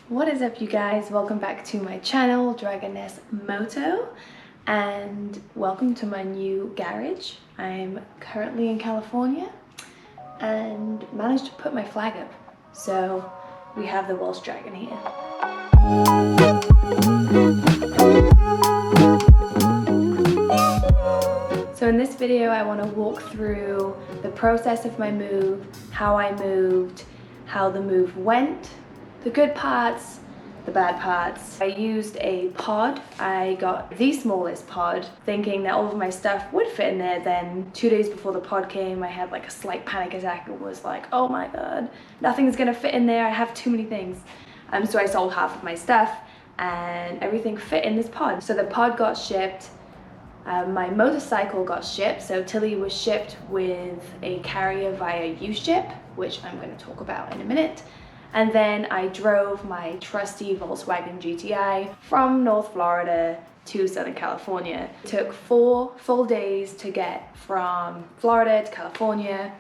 What is up, you guys? Welcome back to my channel, Dragoness Moto, and welcome to my new garage. I'm currently in California and managed to put my flag up. So we have the Welsh Dragon here. So in this video I want to walk through the process of my move, how I moved, how the move went, the good parts, the bad parts. I used a pod. I got the smallest pod, thinking that all of my stuff would fit in there. Then 2 days before the pod came, I had like a slight panic attack and was like, oh my god, nothing's gonna fit in there, I have too many things. So I sold half of my stuff and everything fit in this pod. So the pod got shipped. My motorcycle got shipped, so Tilly was shipped with a carrier via uShip, which I'm going to talk about in a minute. And then I drove my trusty Volkswagen GTI from North Florida to Southern California. It took 4 full days to get from Florida to California,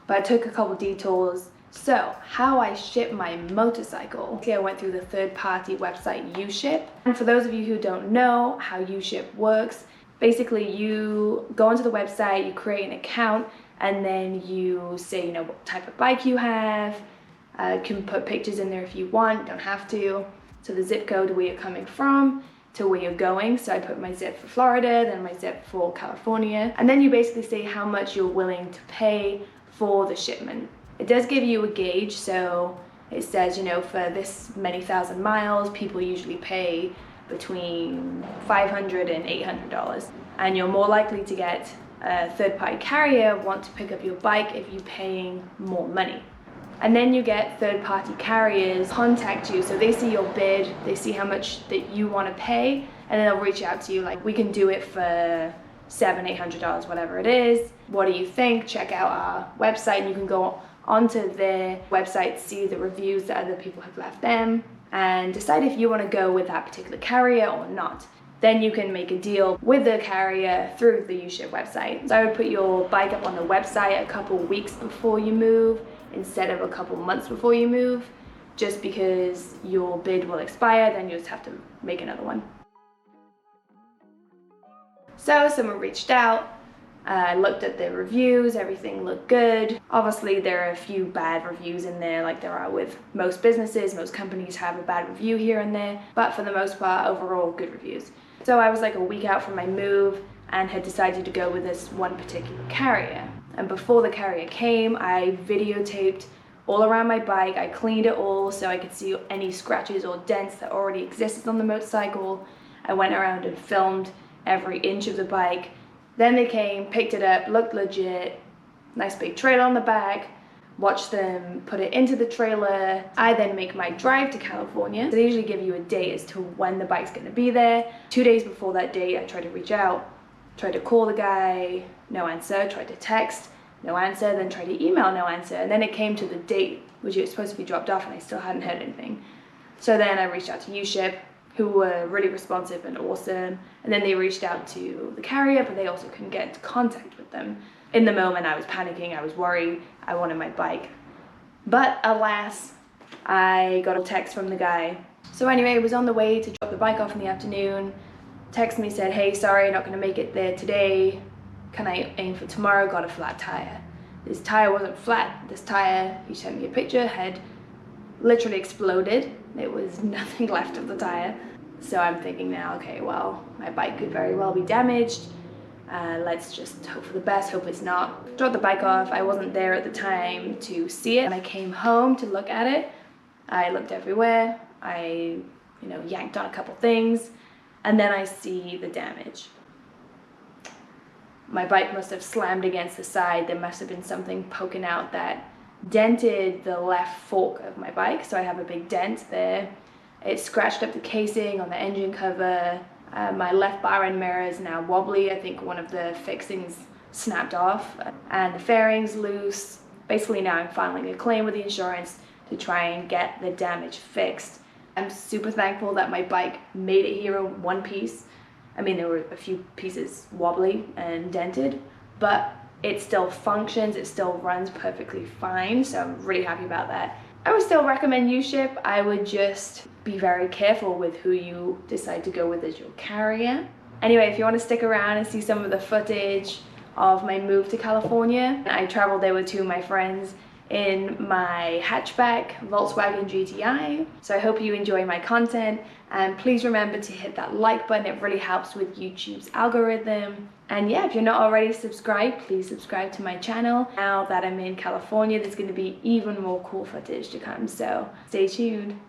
but I took a couple detours. So, how I ship my motorcycle. I went through the third-party website uShip. And for those of you who don't know how uShip works, basically you go onto the website, you create an account, and then you say, what type of bike you have. You can put pictures in there if you want, don't have to. So the zip code where you're coming from to where you're going. So I put my zip for Florida, then my zip for California. And then you basically say how much you're willing to pay for the shipment. It does give you a gauge, so it says, for this many thousand miles, people usually pay between $500 and $800. And you're more likely to get a third-party carrier want to pick up your bike if you're paying more money. And then you get third-party carriers contact you, so they see your bid, they see how much that you want to pay, and then they'll reach out to you like, we can do it for $700-800, whatever it is. What do you think? Check out our website, and you can go onto their website, see the reviews that other people have left them, and decide if you want to go with that particular carrier or not. Then you can make a deal with the carrier through the uShip website. So I would put your bike up on the website a couple weeks before you move, instead of a couple months before you move, just because your bid will expire, then you just have to make another one. So someone reached out, looked at the reviews, everything looked good. Obviously there are a few bad reviews in there, like there are with most businesses. Most companies have a bad review here and there, but for the most part, overall good reviews. So I was like a week out from my move and had decided to go with this one particular carrier. And before the carrier came, I videotaped all around my bike. I cleaned it all so I could see any scratches or dents that already existed on the motorcycle. I went around and filmed every inch of the bike. Then they came, picked it up, looked legit, nice big trailer on the back, watched them put it into the trailer. I then make my drive to California. They usually give you a date as to when the bike's gonna be there. 2 days before that date, I tried to reach out, tried to call the guy, no answer, tried to text, no answer, then tried to email, no answer. And then it came to the date, which it was supposed to be dropped off, and I still hadn't heard anything. So then I reached out to uShip, who were really responsive and awesome. And then they reached out to the carrier, but they also couldn't get into contact with them. In the moment, I was panicking, I was worried, I wanted my bike. But alas, I got a text from the guy. So anyway, I was on the way to drop the bike off in the afternoon. Text me, said, hey, sorry, not gonna make it there today. Can I aim for tomorrow? Got a flat tire. This tire wasn't flat. This tire, he sent me a picture, had literally exploded. There was nothing left of the tire. So I'm thinking now, okay, well, my bike could very well be damaged. Let's just hope for the best, hope it's not. Dropped the bike off. I wasn't there at the time to see it. And I came home to look at it. I looked everywhere. I, yanked on a couple things. And then I see the damage. My bike must have slammed against the side. There must have been something poking out that dented the left fork of my bike. So I have a big dent there. It scratched up the casing on the engine cover. My left bar end mirror is now wobbly. I think one of the fixings snapped off. And the fairing's loose. Basically now I'm filing a claim with the insurance to try and get the damage fixed. I'm super thankful that my bike made it here in one piece. I mean, there were a few pieces wobbly and dented, but it still functions, it still runs perfectly fine, so I'm really happy about that. I would still recommend uShip. I would just be very careful with who you decide to go with as your carrier. Anyway, if you want to stick around and see some of the footage of my move to California, I traveled there with two of my friends in my hatchback Volkswagen GTI. So I hope you enjoy my content, and please remember to hit that like button. It really helps with YouTube's algorithm. And yeah, if you're not already subscribed, please subscribe to my channel. Now that I'm in California, there's going to be even more cool footage to come, so stay tuned.